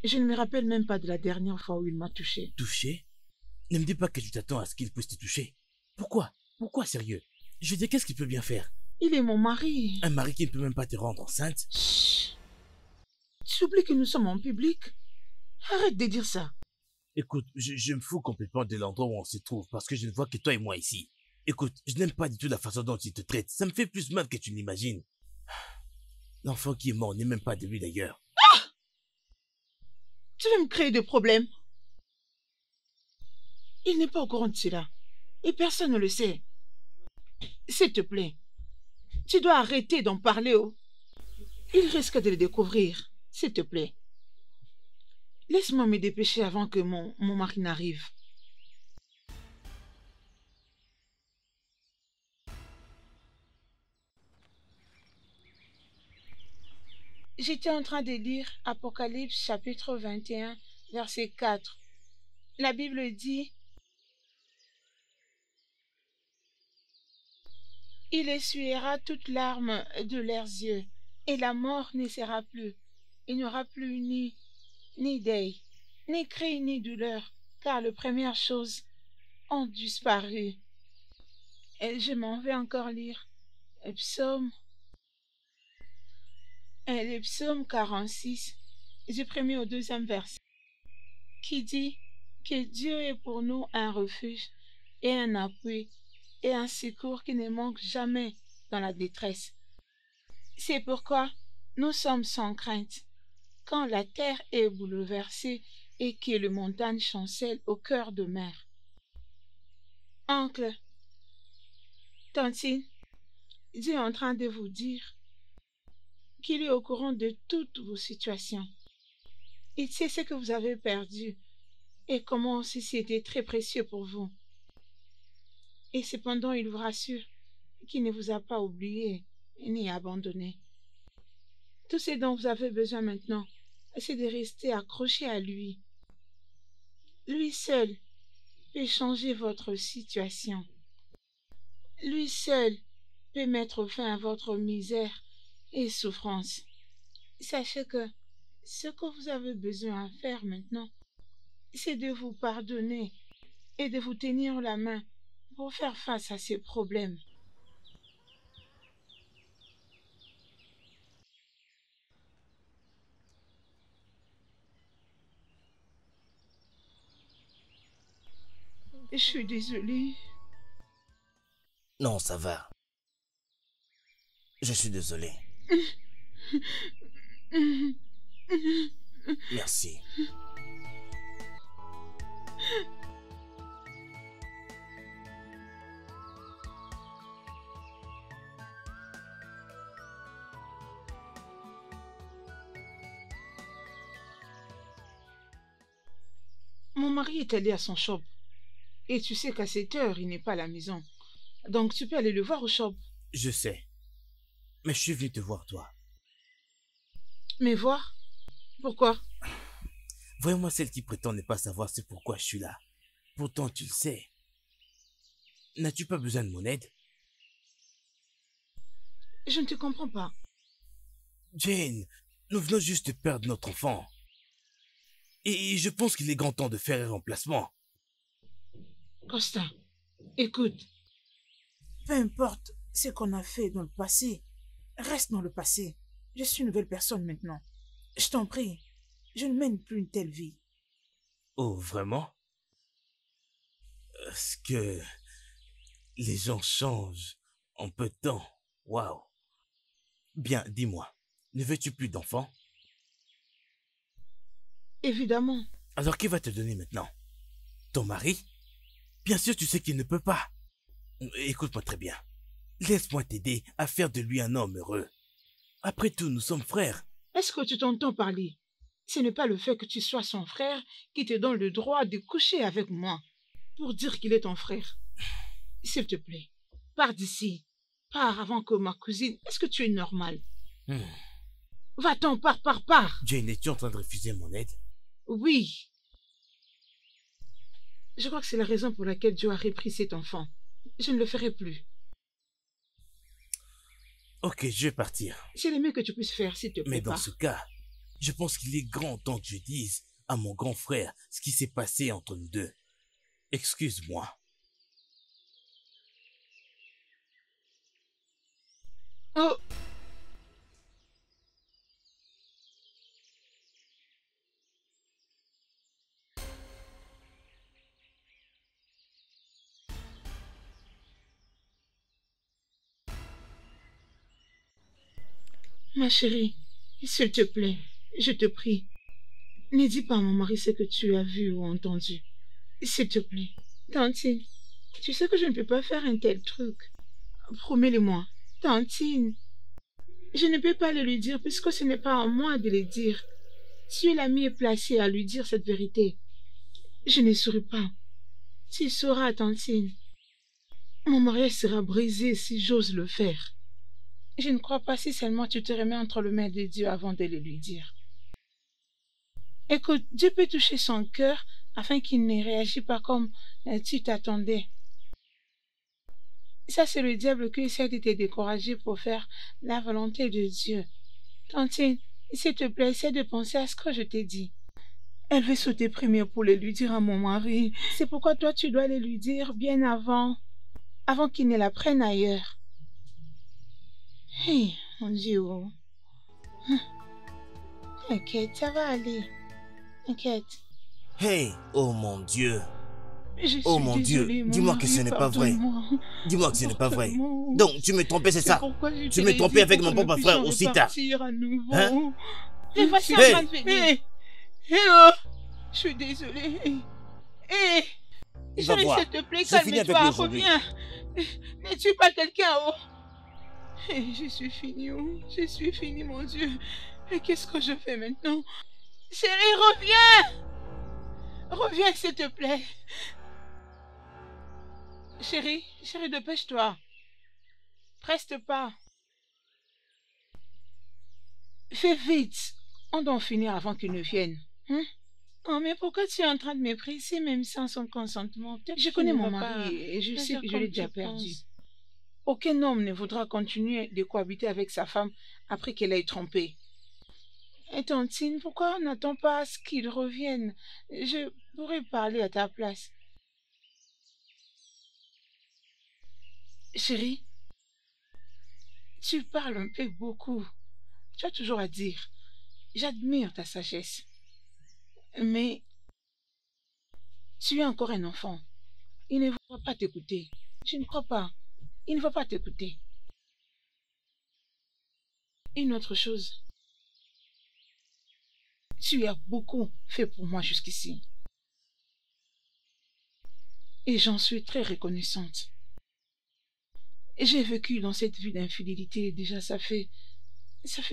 Je ne me rappelle même pas de la dernière fois où il m'a touché. Touché? Ne me dis pas que tu t'attends à ce qu'il puisse te toucher. Pourquoi? Pourquoi, sérieux? Je veux dire, qu'est-ce qu'il peut bien faire? Il est mon mari. Un mari qui ne peut même pas te rendre enceinte? Chut. Tu oublies que nous sommes en public? Arrête de dire ça. Écoute, je me fous complètement de l'endroit où on se trouve parce que je ne vois que toi et moi ici. Écoute, je n'aime pas du tout la façon dont il te traite. Ça me fait plus mal que tu l'imagines. L'enfant qui est mort n'est même pas de lui d'ailleurs. Ah! Tu veux me créer des problèmes? Il n'est pas au courant de cela. Et personne ne le sait. S'il te plaît, Tu dois arrêter d'en parler. Oh. Il risque de le découvrir. S'il te plaît. Laisse-moi me dépêcher avant que mon mari n'arrive. J'étais en train de lire Apocalypse chapitre 21, verset 4. La Bible dit: il essuiera toute larme de leurs yeux, et la mort ne sera plus. Il n'y aura plus ni deuil, ni cri, ni douleur, car les premières choses ont disparu. Et je m'en vais encore lire le psaume 46, du premier au deuxième verset, qui dit que Dieu est pour nous un refuge et un appui et un secours qui ne manque jamais dans la détresse. C'est pourquoi nous sommes sans crainte quand la terre est bouleversée et que les montagnes chancellent au cœur de mer. Oncle, tantine, Dieu est en train de vous dire qu'il est au courant de toutes vos situations. Il sait ce que vous avez perdu et comment ceci était très précieux pour vous. Et cependant, il vous rassure qu'il ne vous a pas oublié ni abandonné. Tout ce dont vous avez besoin maintenant, c'est de rester accroché à lui. Lui seul peut changer votre situation. Lui seul peut mettre fin à votre misère et souffrance. Sachez que ce que vous avez besoin à faire maintenant, c'est de vous pardonner et de vous tenir la main pour faire face à ces problèmes. Je suis désolée. Non, ça va. Je suis désolé. Merci. Mon mari est allé à son shop. Et tu sais qu'à cette heure, il n'est pas à la maison. Donc tu peux aller le voir au shop. Je sais. Mais je suis venu te voir, toi. Mais voir? Pourquoi? Voyons-moi celle qui prétend ne pas savoir c'est pourquoi je suis là. Pourtant, tu le sais. N'as-tu pas besoin de mon aide? Je ne te comprends pas. Jane, nous venons juste de perdre notre enfant. Et je pense qu'il est grand temps de faire un remplacement. Costa, écoute. Peu importe ce qu'on a fait dans le passé, reste dans le passé. Je suis une nouvelle personne maintenant. Je t'en prie, je ne mène plus une telle vie. Oh, vraiment? Est-ce que les gens changent en peu de temps? Waouh! Bien, dis-moi, ne veux-tu plus d'enfants? Évidemment. Alors qui va te donner maintenant? Ton mari? Bien sûr, tu sais qu'il ne peut pas. Écoute-moi très bien. Laisse-moi t'aider à faire de lui un homme heureux. Après tout, nous sommes frères. Est-ce que tu t'entends parler? Ce n'est pas le fait que tu sois son frère qui te donne le droit de coucher avec moi pour dire qu'il est ton frère. S'il te plaît, pars d'ici. Pars avant que ma cousine... Est-ce que tu es normal? Va-t'en, pars. Jane, es-tu en train de refuser mon aide? Oui. Je crois que c'est la raison pour laquelle Joe a repris cet enfant. Je ne le ferai plus. Ok, je vais partir. C'est le mieux que tu puisses faire, s'il te plaît. Mais dans ce cas, je pense qu'il est grand temps que je dise à mon grand frère ce qui s'est passé entre nous deux. Excuse-moi. Oh! Ma chérie, s'il te plaît, je te prie, ne dis pas à mon mari ce que tu as vu ou entendu. S'il te plaît. Tantine, tu sais que je ne peux pas faire un tel truc. Promets-le-moi. Tantine, je ne peux pas le lui dire puisque ce n'est pas à moi de le dire. Tu es la mieux placée à lui dire cette vérité. Je ne saurais pas. Tu sauras, Tantine. Mon mariage sera brisé si j'ose le faire. Je ne crois pas si seulement tu te remets entre les mains de Dieu avant de le lui dire. Écoute, Dieu peut toucher son cœur afin qu'il ne réagisse pas comme tu t'attendais. Ça, c'est le diable qui essaie de te décourager pour faire la volonté de Dieu. Tantine, s'il te plaît, essaie de penser à ce que je t'ai dit. Elle veut se déprimer pour le lui dire à mon mari. C'est pourquoi toi, tu dois le lui dire bien avant qu'il ne la prenne ailleurs. Hey, mon Dieu. T'inquiète, ça va aller. T'inquiète. Hey, oh mon Dieu. Oh mon Dieu, dis-moi que ce n'est pas vrai. Dis-moi que ce n'est pas vrai. Donc, tu me trompais, c'est ça? Tu me trompais avec mon propre frère aussi tard. Hein? Les voici en train de venir. Oh, je suis désolée. Chérie, s'il te plaît, calme-toi, reviens. Ne tue pas quelqu'un, oh. Je suis finie, oh. Je suis finie, mon Dieu. Et qu'est-ce que je fais maintenant? Chérie, reviens. Reviens, s'il te plaît. Chérie, dépêche-toi. Reste pas. Fais vite. On doit en finir avant qu'il ne vienne. Hein? Oh, mais pourquoi tu es en train de me presser même sans son consentement? Je connais mon mari et je sais que je l'ai déjà perdu. Aucun homme ne voudra continuer de cohabiter avec sa femme après qu'elle ait trompé. Et Tantine, pourquoi on n'attend pas à ce qu'il revienne? Je pourrais parler à ta place. Chérie, tu parles un peu beaucoup. Tu as toujours à dire. J'admire ta sagesse. Mais tu es encore un enfant. Il ne va pas t'écouter. Je ne crois pas. Il ne va pas t'écouter. Une autre chose. Tu as beaucoup fait pour moi jusqu'ici. Et j'en suis très reconnaissante. J'ai vécu dans cette vie d'infidélité. Déjà, ça fait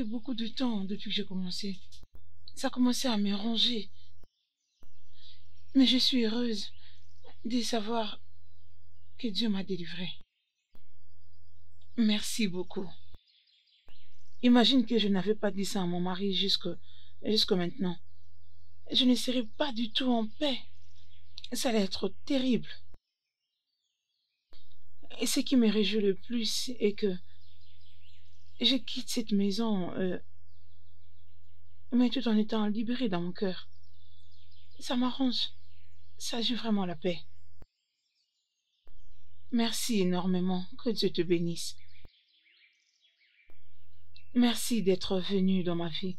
beaucoup de temps depuis que j'ai commencé. Ça a commencé à me ranger. Mais je suis heureuse de savoir que Dieu m'a délivrée. Merci beaucoup. Imagine que je n'avais pas dit ça à mon mari jusque maintenant. Je ne serais pas du tout en paix. Ça allait être terrible. Et ce qui me réjouit le plus est que je quitte cette maison, mais tout en étant libérée dans mon cœur. Ça m'arrange. Ça joue vraiment la paix. Merci énormément. Que Dieu te bénisse. Merci d'être venu dans ma vie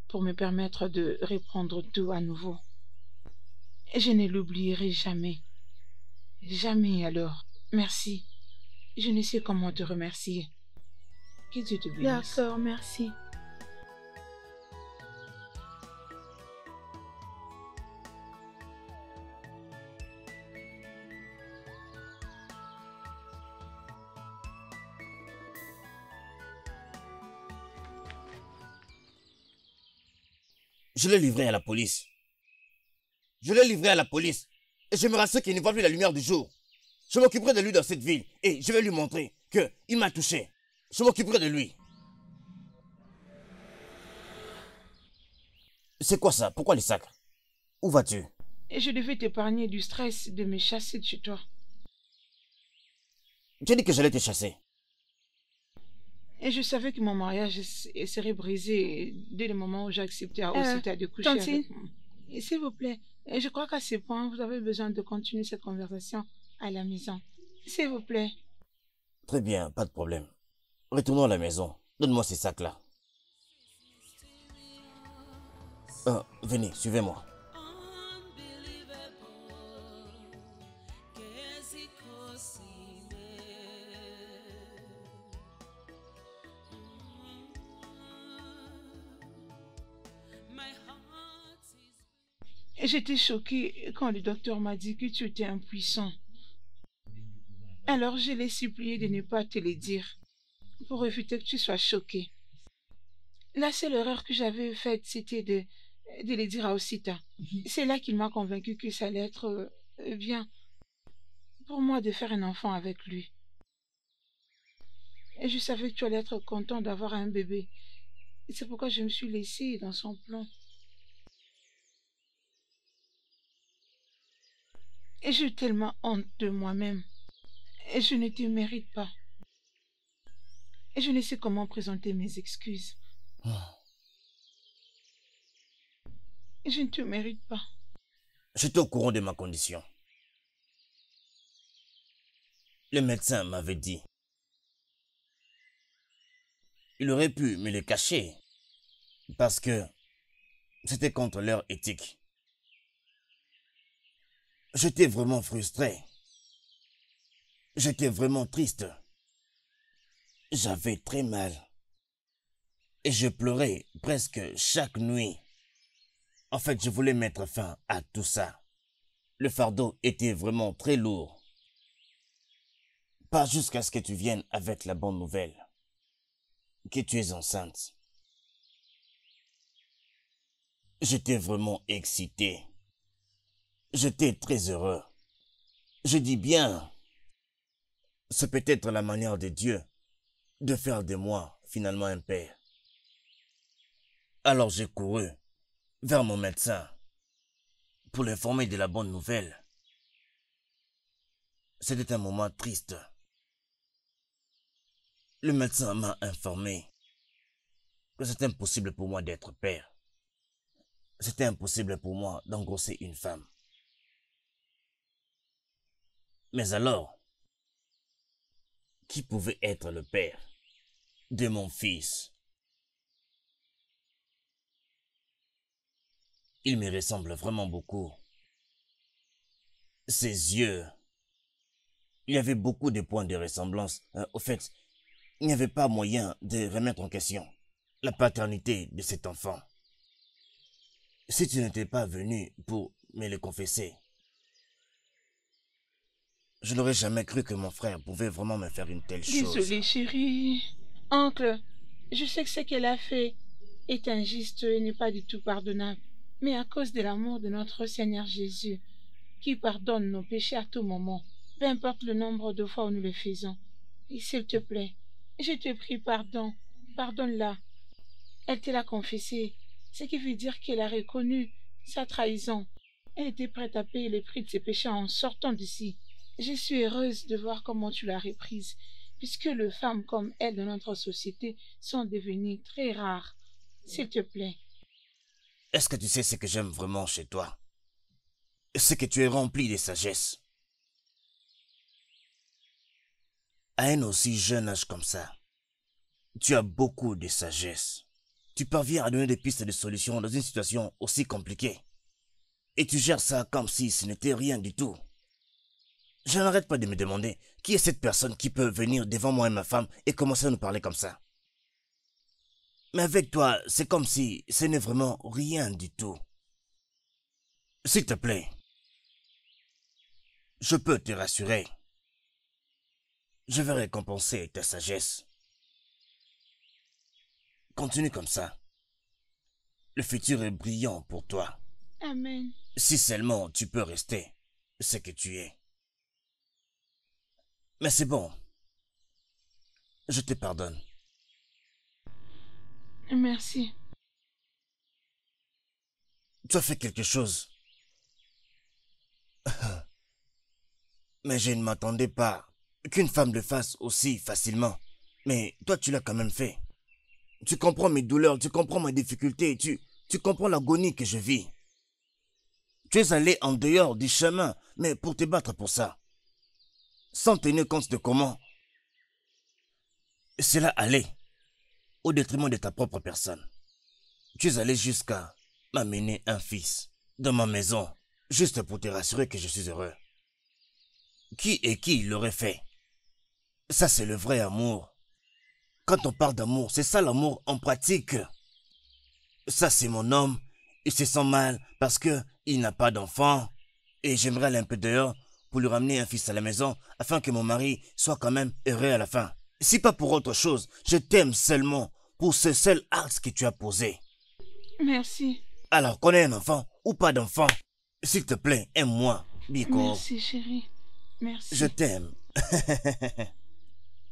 pour me permettre de reprendre tout à nouveau. Et je ne l'oublierai jamais. Jamais alors. Merci. Je ne sais comment te remercier. Que Dieu te bénisse. D'accord, merci. Je l'ai livré à la police. Je l'ai livré à la police. Et je me rassure qu'il ne voit plus la lumière du jour. Je m'occuperai de lui dans cette ville. Et je vais lui montrer qu'il m'a touché. Je m'occuperai de lui. C'est quoi ça? Pourquoi les sacs? Où vas-tu? Je devais t'épargner du stress de me chasser de chez toi. Tu as dit que j'allais te chasser. Et je savais que mon mariage serait brisé dès le moment où j'ai accepté à Osita de coucher avec moi. S'il vous plaît, je crois qu'à ce point, vous avez besoin de continuer cette conversation à la maison. S'il vous plaît. Très bien, pas de problème. Retournons à la maison. Donne-moi ces sacs-là. Venez, suivez-moi. J'étais choquée quand le docteur m'a dit que tu étais impuissant. Alors je l'ai supplié de ne pas te le dire. pour éviter que tu sois choquée. La seule erreur que j'avais faite, c'était de le dire à Osita. C'est là qu'il m'a convaincu que ça allait être bien pour moi de faire un enfant avec lui. Et je savais que tu allais être content d'avoir un bébé. Et c'est pourquoi je me suis laissée dans son plan. Et j'ai tellement honte de moi-même. Et je ne te mérite pas. Et je ne sais comment présenter mes excuses. Et je ne te mérite pas. J'étais au courant de ma condition. Le médecin m'avait dit. Il aurait pu me le cacher parce que c'était contre leur éthique. J'étais vraiment frustré. J'étais vraiment triste. J'avais très mal. Et je pleurais presque chaque nuit. En fait, je voulais mettre fin à tout ça. Le fardeau était vraiment très lourd. Pas jusqu'à ce que tu viennes avec la bonne nouvelle. Que tu es enceinte. J'étais vraiment excité. J'étais très heureux. Je dis bien, c'est peut-être la manière de Dieu de faire de moi finalement un père. Alors j'ai couru vers mon médecin pour l'informer de la bonne nouvelle. C'était un moment triste. Le médecin m'a informé que c'était impossible pour moi d'être père. C'était impossible pour moi d'engrosser une femme. Mais alors, qui pouvait être le père de mon fils? Il me ressemble vraiment beaucoup. Ses yeux. Il y avait beaucoup de points de ressemblance. Au fait, il n'y avait pas moyen de remettre en question la paternité de cet enfant. Si tu n'étais pas venu pour me le confesser, je n'aurais jamais cru que mon frère pouvait vraiment me faire une telle chose. Désolée, chérie. Oncle, je sais que ce qu'elle a fait est injuste et n'est pas du tout pardonnable. Mais à cause de l'amour de notre Seigneur Jésus, qui pardonne nos péchés à tout moment, peu importe le nombre de fois où nous le faisons. Et s'il te plaît, je te prie pardon, pardonne-la. Elle te l'a confessé, ce qui veut dire qu'elle a reconnu sa trahison. Elle était prête à payer le prix de ses péchés en sortant d'ici. Je suis heureuse de voir comment tu l'as reprise, puisque les femmes comme elle de notre société sont devenues très rares. S'il te plaît. Est-ce que tu sais ce que j'aime vraiment chez toi? C'est que tu es rempli de sagesse. À un aussi jeune âge comme ça, tu as beaucoup de sagesse. Tu parviens à donner des pistes de solutions dans une situation aussi compliquée. Et tu gères ça comme si ce n'était rien du tout. Je n'arrête pas de me demander qui est cette personne qui peut venir devant moi et ma femme et commencer à nous parler comme ça. Mais avec toi, c'est comme si ce n'est vraiment rien du tout. S'il te plaît, je peux te rassurer. Je vais récompenser ta sagesse. Continue comme ça. Le futur est brillant pour toi. Amen. Si seulement tu peux rester ce que tu es. Mais c'est bon. Je te pardonne. Merci. Tu as fait quelque chose. Mais je ne m'attendais pas qu'une femme le fasse aussi facilement. Mais toi, tu l'as quand même fait. Tu comprends mes douleurs, tu comprends mes difficultés, tu comprends l'agonie que je vis. Tu es allé en dehors du chemin, mais pour te battre pour ça. Sans tenir compte de comment cela allait au détriment de ta propre personne. Tu es allé jusqu'à m'amener un fils dans ma maison, juste pour te rassurer que je suis heureux. Qui l'aurait fait? Ça, c'est le vrai amour. Quand on parle d'amour, c'est ça l'amour en pratique. Ça, c'est mon homme. Il se sent mal parce qu'il n'a pas d'enfant. Et j'aimerais aller un peu dehors pour lui ramener un fils à la maison afin que mon mari soit quand même heureux à la fin. Si pas pour autre chose, je t'aime seulement pour ce seul acte que tu as posé. Merci. Alors, qu'on ait un enfant ou pas d'enfant, s'il te plaît, aime-moi, Biko. Merci, chérie. Merci. Je t'aime.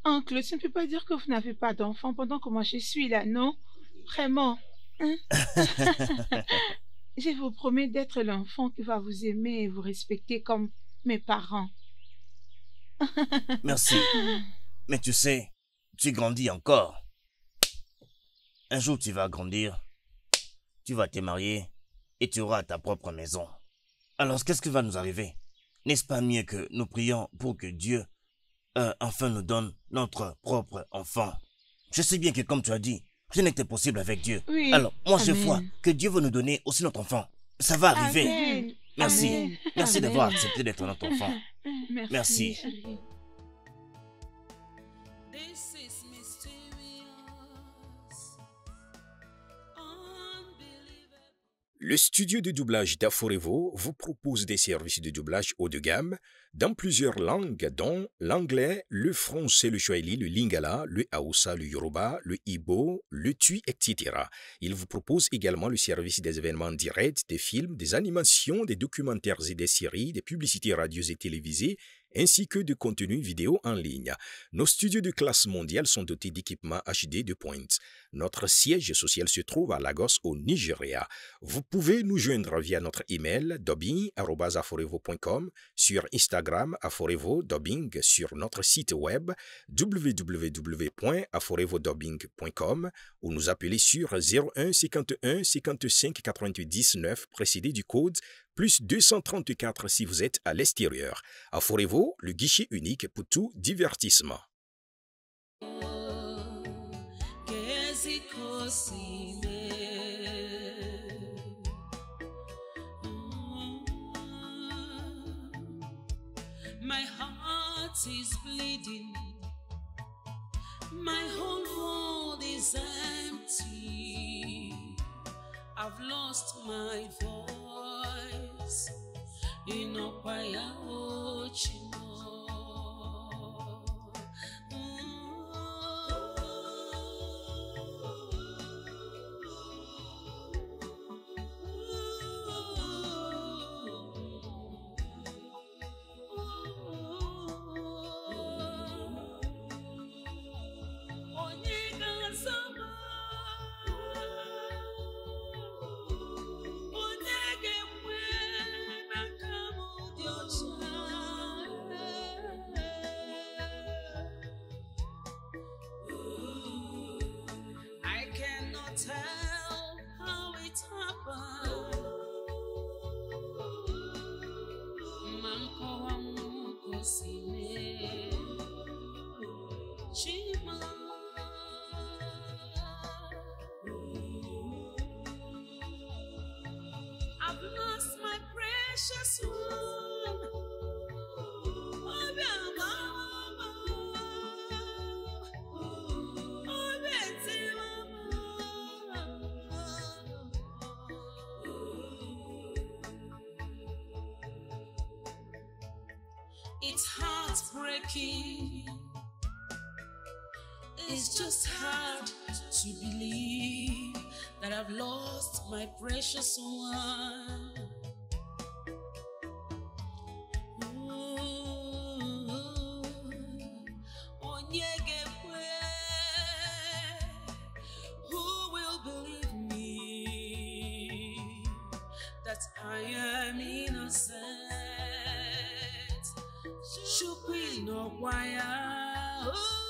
Oncle, tu ne peux pas dire que vous n'avez pas d'enfant pendant que moi je suis là, non? Vraiment, hein? Je vous promets d'être l'enfant qui va vous aimer et vous respecter comme mes parents. Merci. Mais tu sais, tu grandis encore. Un jour, tu vas grandir, tu vas te marier et tu auras ta propre maison. Alors, qu'est-ce qui va nous arriver? N'est-ce pas mieux que nous prions pour que Dieu enfin nous donne notre propre enfant? Je sais bien que, comme tu as dit, rien n'était possible avec Dieu. Oui. Alors, moi, je Amen. vois que Dieu veut nous donner aussi notre enfant. Ça va arriver. Amen. Merci. Amen. Merci Amen. d'avoir accepté d'être notre enfant. Merci. Merci. Chérie. This is mysterious, unbelievable. Le studio de doublage d'Aforevo vous propose des services de doublage haut de gamme dans plusieurs langues, dont l'anglais, le français, le swahili, le lingala, le haoussa, le yoruba, le igbo, le tui, etc. Il vous propose également le service des événements directs, des films, des animations, des documentaires et des séries, des publicités radios et télévisées, ainsi que de contenus vidéo en ligne. Nos studios de classe mondiale sont dotés d'équipements HD de pointe. Notre siège social se trouve à Lagos, au Nigeria. Vous pouvez nous joindre via notre email dubbing@aforevo.com, sur Instagram Aforevo Dubbing, sur notre site web www.aforevodubbing.com ou nous appeler sur 01 51 55 99 précédé du code plus 234 si vous êtes à l'extérieur. Aforevo, le guichet unique pour tout divertissement. My heart is bleeding. My whole world is empty. I've lost my voice. Inopaya ochino. I cannot tell how it happened. Manko wangu sine chima. I've lost my precious one. It's heartbreaking. It's just hard to believe that I've lost my precious one. Who will believe me that I am innocent? Shukri no wire.